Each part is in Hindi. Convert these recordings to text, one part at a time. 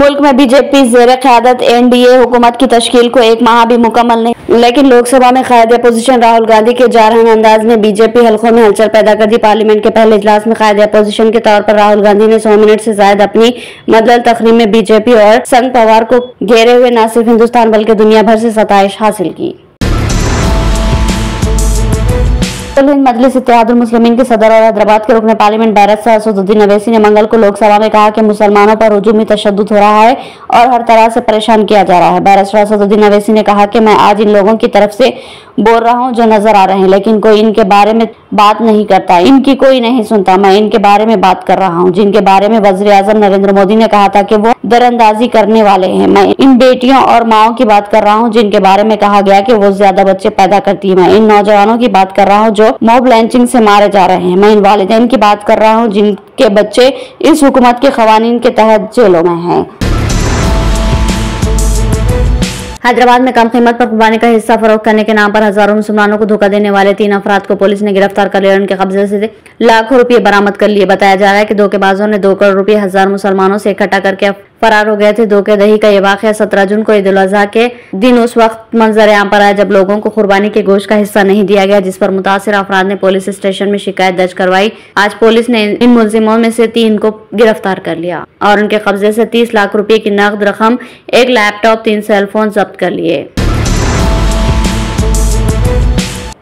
मुल्क में बीजेपी ज़ेर क़यादत एनडीए हुकूमत की तश्कील को एक माह भी मुकम्मल नहीं, लेकिन लोकसभा में क़ायद अपोजिशन राहुल गांधी के जारहाना अंदाज ने बीजेपी हलकों में हलचल पैदा कर दी। पार्लियामेंट के पहले इजलास में क़ायद अपोजिशन के तौर पर राहुल गांधी ने 100 मिनट से ज्यादा अपनी मदल तकरीर में बीजेपी और संघ पवार को घेरे हुए न सिर्फ हिंदुस्तान बल्कि दुनिया भर से सताइश हासिल की। हिंद मजलिस इत्तेहादुल मुस्लिमीन के सदर और हैदराबाद के रुकन पार्लियामेंट बैरिस्टर असदुद्दीन अवैसी ने मंगल को लोकसभा में कहा कि मुसलमानों पर हुजूमी तशद्दुद हो रहा है और हर तरह से परेशान किया जा रहा है। बैरिस्टर असदुद्दीन अवैसी ने कहा कि मैं आज इन लोगों की तरफ से बोल रहा हूं जो नजर आ रहे हैं, लेकिन कोई इनके बारे में बात नहीं करता, इनकी कोई नहीं सुनता। मैं इनके बारे में बात कर रहा हूं जिनके बारे में वज़ीर आज़म नरेंद्र मोदी ने कहा था कि वो दरअंदाजी करने वाले हैं। मैं इन बेटियों और माओं की बात कर रहा हूं जिनके बारे में कहा गया कि वो ज्यादा बच्चे पैदा करती है। मैं इन नौजवानों की बात कर रहा हूं जो मॉब लिंचिंग से मारे जा रहे हैं। मैं इन वालिदैन की बात कर रहा हूं जिनके बच्चे इस हुकूमत के क़वानीन के तहत जेलों में हैं। हैदराबाद में कम कीमत पर कुर्बानी का हिस्सा फरोख्त करने के नाम पर हजारों मुसलमानों को धोखा देने वाले 3 अफराद को पुलिस ने गिरफ्तार कर लिया और उनके कब्जे से लाखों रुपए बरामद कर लिए। बताया जा रहा है कि धोखेबाजों ने 2 करोड़ रुपए हजार मुसलमानों से इकट्ठा करके फरार हो गए थे। धोखेदही का ये वाकया 17 जून को ईद उल अजहा के दिन उस वक्त मंजर आम पर आया जब लोगों को कुर्बानी के गोश्त का हिस्सा नहीं दिया गया, जिस पर मुतासिर अफराद ने पुलिस स्टेशन में शिकायत दर्ज करवाई। आज पुलिस ने इन मुलजिमों में से 3 को गिरफ्तार कर लिया और उनके कब्जे से 30 लाख रुपए की नकद रकम, 1 लैपटॉप, 3 सेलफोन जब्त कर लिए।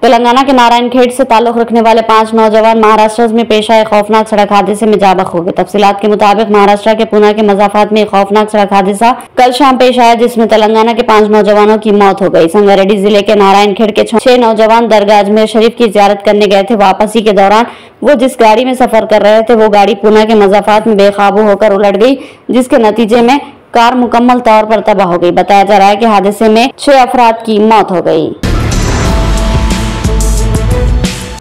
तेलंगाना के नारायणखेड़ से ताल्लुक रखने वाले 5 नौजवान महाराष्ट्र में पेश आए खौफनाक सड़क हादसे में जाँ बहक हो गए। तफसीलात के मुताबिक महाराष्ट्र के पुणे के मज़ाफात में एक खौफनाक सड़क हादसा कल शाम पेश आया जिसमें तेलंगाना के 5 नौजवानों की मौत हो गई। संगारेड्डी जिले के नारायणखेड़ के 6 नौजवान दरगाह अजमेर शरीफ की जियारत करने गए थे। वापसी के दौरान वो जिस गाड़ी में सफर कर रहे थे वो गाड़ी पुणे के मज़ाफात में बेकाबू होकर उलट गई, जिसके नतीजे में कार मुकम्मल तौर पर तबाह हो गई। बताया जा रहा है कि हादसे में 6 अफराद की मौत हो गई।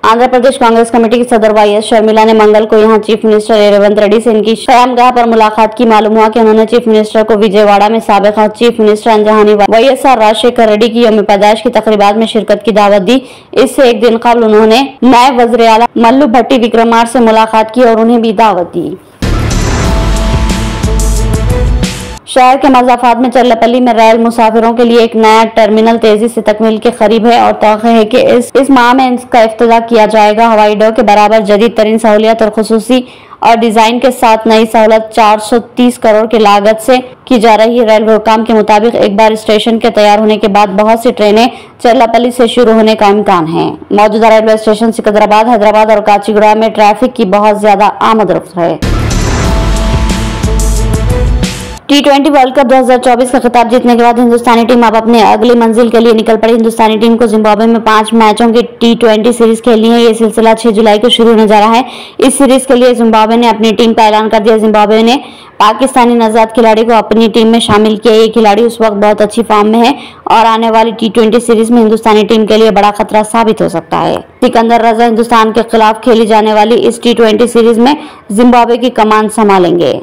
आंध्र प्रदेश कांग्रेस कमेटी की सदर वाईएस शर्मिला ने मंगल को यहां चीफ मिनिस्टर रेवंत रेड्डी से इनकी क़यामगाह पर मुलाकात की। मालूम हुआ कि उन्होंने चीफ मिनिस्टर को विजयवाड़ा में साबिक़ चीफ मिनिस्टर अंजहानी वाईएसआर राजशेखर रेड्डी की यौम पैदाइश की तकरीबात में शिरकत की दावत दी। इससे एक दिन कबल उन्होंने नायब वज़ीर आला मल्लू भट्टी विक्रमार से मुलाकात की और उन्हें भी दावत दी। शहर के मज़ाफात में चल्लापल्ली में रेल मुसाफिरों के लिए एक नया टर्मिनल तेजी से तकमील के करीब है और तौक़े है कि इस माह में इसका इफ्तिताह किया जाएगा। हवाई अड्डों के बराबर जदीद तरीन सहूलियत और खुसूसी और डिजाइन के साथ नई सहूलत 430 करोड़ की लागत से की जा रही है। रेलवे हुकाम के मुताबिक एक बार स्टेशन के तैयार होने के बाद बहुत सी ट्रेनें चल्लापल्ली से शुरू होने का इम्कान है। मौजूदा रेलवे स्टेशन सिकंदराबाद, हैदराबाद और काचीगुड़ा में ट्रैफिक की बहुत ज्यादा आमद रफ्त है। T20 वर्ल्ड कप 2024 का खिताब जीतने के बाद हिंदुस्तानी टीम अब अपने अगली मंजिल के लिए निकल पड़ी। हिंदुस्तानी टीम को जिम्बाब्वे में 5 मैचों की T20 सीरीज खेलनी है। ये सिलसिला 6 जुलाई को शुरू होने जा रहा है। इस सीरीज के लिए जिम्बाब्वे ने अपनी टीम का ऐलान कर दिया। जिम्बाब्वे ने पाकिस्तानी नवजात खिलाड़ी को अपनी टीम में शामिल किया। ये खिलाड़ी उस वक्त बहुत अच्छी फॉर्म में है और आने वाली T20 सीरीज में हिंदुस्तानी टीम के लिए बड़ा खतरा साबित हो सकता है। सिकंदर रजा हिंदुस्तान के खिलाफ खेली जाने वाली इस T20 सीरीज में जिम्बाब्वे की कमान संभालेंगे।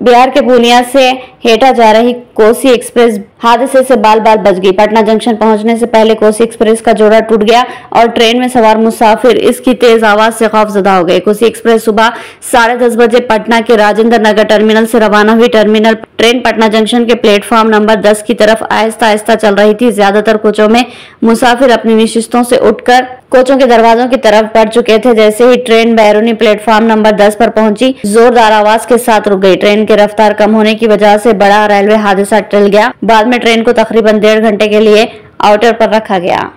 बिहार के पूर्णिया से हेठा जा रही कोसी एक्सप्रेस हादसे से बाल बाल बच गई। पटना जंक्शन पहुंचने से पहले कोसी एक्सप्रेस का जोड़ा टूट गया और ट्रेन में सवार मुसाफिर इसकी तेज आवाज से खौफजदा हो गए। कोसी एक्सप्रेस सुबह 10:30 बजे पटना के राजेंद्र नगर टर्मिनल से रवाना हुई। टर्मिनल ट्रेन पटना जंक्शन के प्लेटफॉर्म नंबर 10 की तरफ आहिस्ता आहिस्ता चल रही थी। ज्यादातर कोचों में मुसाफिर अपनी नशिस्तों से उठकर कोचों के दरवाजों की तरफ बढ़ चुके थे। जैसे ही ट्रेन बैरूनी प्लेटफॉर्म नंबर 10 पर पहुंची, जोरदार आवाज के साथ रुक गई। ट्रेन की रफ्तार कम होने की वजह से बड़ा रेलवे हादसा टल गया। बाद में ट्रेन को तकरीबन 1.5 घंटे के लिए आउटर पर रखा गया।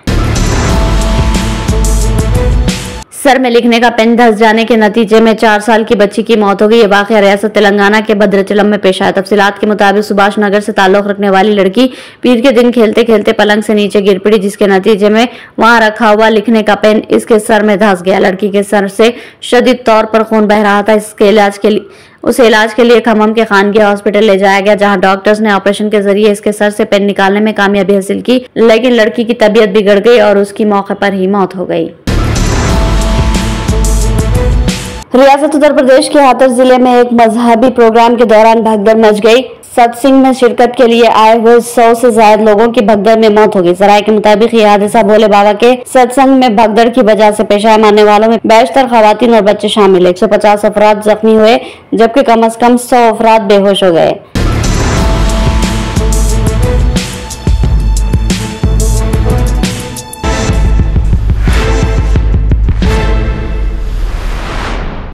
सर में लिखने का पेन धंस जाने के नतीजे में 4 साल की बच्ची की मौत हो गई। ये वाकया रियासत तेलंगाना के भद्राचलम में पेश आया। तफसीलात के मुताबिक सुभाष नगर से ताल्लुक रखने वाली लड़की पीर के दिन खेलते खेलते पलंग से नीचे गिर पड़ी, जिसके नतीजे में वहां रखा हुआ लिखने का पेन इसके सर में धंस गया। लड़की के सर से शदीद तौर पर खून बह रहा था। उसे इलाज के लिए खम्मम के खानगी हॉस्पिटल ले जाया गया, जहां डॉक्टर्स ने ऑपरेशन के जरिए इसके सर से पेन निकालने में कामयाबी हासिल की, लेकिन लड़की की तबीयत बिगड़ गई और उसकी मौके पर ही मौत हो गई। रियासत उत्तर प्रदेश के हाथरस जिले में एक मजहबी प्रोग्राम के दौरान भगदड़ मच गई। सत्संग में शिरकत के लिए आए हुए 100 से ज्यादा लोगों की भगदड़ में मौत हो गई। जराये के मुताबिक ये हादसा भोले बाबा के सत्संग में भगदड़ की वजह से पेश आए। मरने वालों में बेशतर खवातीन और बच्चे शामिल है। 150 अफराद जख्मी हुए जबकि कम से कम 100 अफराद बेहोश हो गए।